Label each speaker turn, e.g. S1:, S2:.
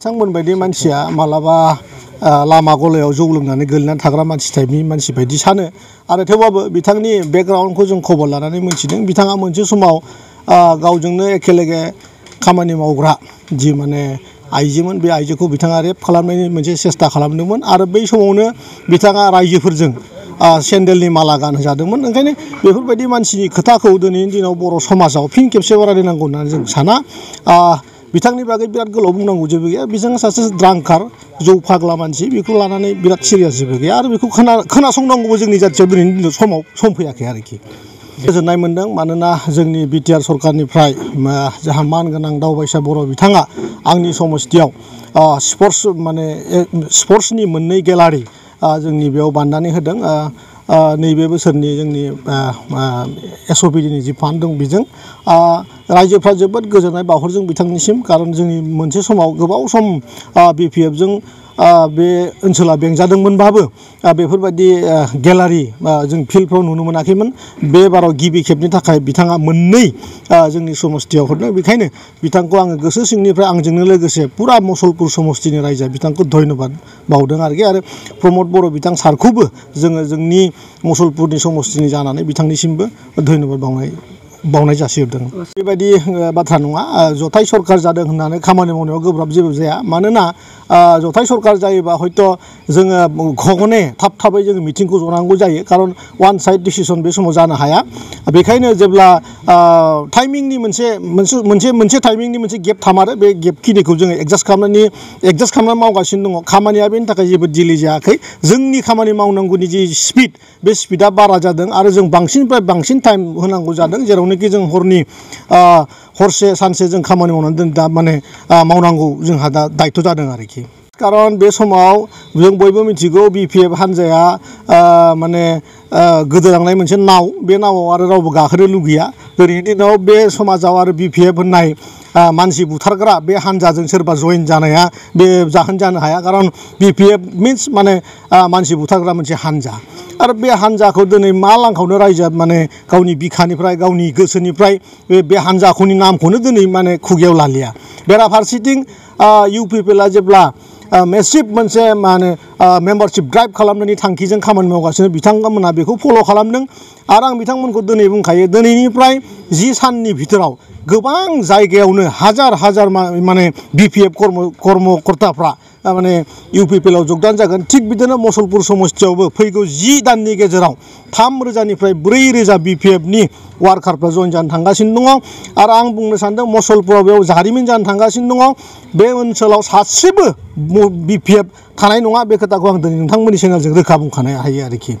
S1: बिथांमोन बायदि मानसिया मालाबा लामा गलायाव जौ लोंनानै गोलैनानै थाग्रा मानसि टाइपनि मानसि बायदि सानो आरो थेवबाबो बिथांनि बेकग्राउन्डखौ जों खबर लानानै मोनथिदों बिथाङा मोनसे समाव गावजोंनो एखेलेगे खामानि मावग्रा जि माने आइजोमोन बे आइजोखौ बिथाङा रेप खालामनायनि मोनसे सेस्था खालामदोंमोन आरो बै समावनो बिथाङा रायजोफोरजों सेन्देलनि माला गानहोजादोंमोन ओंखायनो बेफोरबायदि मानसिनि खोथाखौ दिनैनि दिनाव बर' समाजाव फिन खेबसेबाव रायलायनांगौ होननानै जों साना बिथांनि बागै बिराद गोलाव बुंनांगौ जेबो गैया बिथाङा सासे द्रांकार जौ फाग्ला मानसि बेखौ लानानै बिराद सिरियास जेबो गैया आरो बेखौ खोनासंनांगौबो जोंनि जाथियाव दिनैनि दिनाव सम फैयाखै आरोखि गोजोननाय मोनदों मानोना जोंनि बिटिआर सरकारनिफ्राय जाहा मानगोनां दावबायसा बर' बिथाङा आंनि समस्थियाव स्पर्ट्सनि मोननै गेलारि जोंनि बेयाव बाननानै होदों नैबे बोसोरनि जोंनि एसअपिडिनि जि फान्ड दं बेजों रायजोफ्रा जोबोद गोजोननाय बावहरदों बिथांनिसिम खारन जोंनि मोनसे समाव गोबाव सम बिपिएफजों बे ओनसोला बेंजादोंमोनबाबो बेफोरबायदि गेलारि जों फिल्डफ्राव नुनो मोनाखैमोन बे बाराव गिबि खेबनि थाखाय बिथाङा मोननै जोंनि समस्थियाव हरदों बेखायनो बिथांखौ आङो गोसो सिंनिफ्राय आंजोंनो लोगोसे पुरा मुसलपुर समस्थिनि रायजोआ बिथांखौ धन्यबाद बावदों आरोखि आरो प्रमद बर' बिथां सारखौबो जोङो जोंनि मुसलपुरनि समस्थिनि जानानै बिथांनिसिमबो धन्यबाद बावनाय जासिहरदों बेबायदि बाथ्रा नङा जथाय सरकार जादों होननानै खामानि मावनायाव गोब्राब जेबो जाया मानोना जथाय सरकार जायोबा हयथ' जोङो घगने थाबै जोङो मिटिंखौ जनांगौ जायो खारन वान साइड डिसिसन बे समाव जानो हाया बेखायनो जेब्ला टाइमिंनि मोनसे टाइमिंनि मोनसे गेप थामारो बे गेपखिनिखौ जोङो एडजास्ट खालामनानै मावगासिनो दङ खामानिया बेनि थाखाय जेबो डिले जायाखै जोंनि खामानि मावनांगौनि जि स्पिड बे स्पिडा बारा जादों आरो जों बांसिननिफ्राय बांसिन टाइम होनांगौ जादों जेरावनोखि जों हरसे सानसे जों खामानि मावनानै दा माने मावनांगौ जोंहा दा दायथ' जादों आरोखि खारन बे समाव जों बयबो मिथिगौ बिपिएफ हान्जाया माने गोदोलांनाय मोनसे नाव बे नावआव आरो रावबो गाखोनो लुगैया दिनैनि दिनाव बे समाजाव आरो बिपिएफ होननाय मानसि बुथारग्रा बे हान्जाजों सोरबा जइन जानाया बे जाहोन जानो हाया खारन बिपिएफ मिन्स माने मानसि बुथारग्रा मोनसे हान्जा आरो बे हान्जाखौ दिनै मा लांखावनो रायजोआ माने गावनि बिखानिफ्राय गावनि गोसोनिफ्राय बे हान्जाखौनि नामखौनो दिनै माने खुगायाव लालिया बेराफारसेथिं इउपिपिएलआ जेब्ला मेसिभ मोनसे माने मेम्बारशिप ड्राइभ खालामनायनि थांखिजों खामानि मावगासिनो बिथांमोनहा बेखौ फल' खालामदों आरो आं बिथांमोनखौ दिनै बुंखायो दिनैनिफ्राय 10 साननि भितराव गोबां जायगायावनो हाजार माने बिपिएफ कर्मकर्ताफ्रा माने इउपिपिएलआव जगदान जागोन थिग बिदिनो मुसलपुर समस्थियावबो फैगौ 10 दाननि गेजेराव 3,000निफ्राय 4,000 बिपिएफनि वार्कारफ्रा जइन जानो थांगासिनो दङ आरो आं बुंनो सानदों मुसलपुराव बेयाव जारिमिन जानो थांगासिनो दङ बे ओनसोलाव सासेबो बिपिएफ थानाय नङा बे खोथाखौ आं दिनै नोंथांमोननि चेनेलजों रोखा बुंखानो हायो आरोखि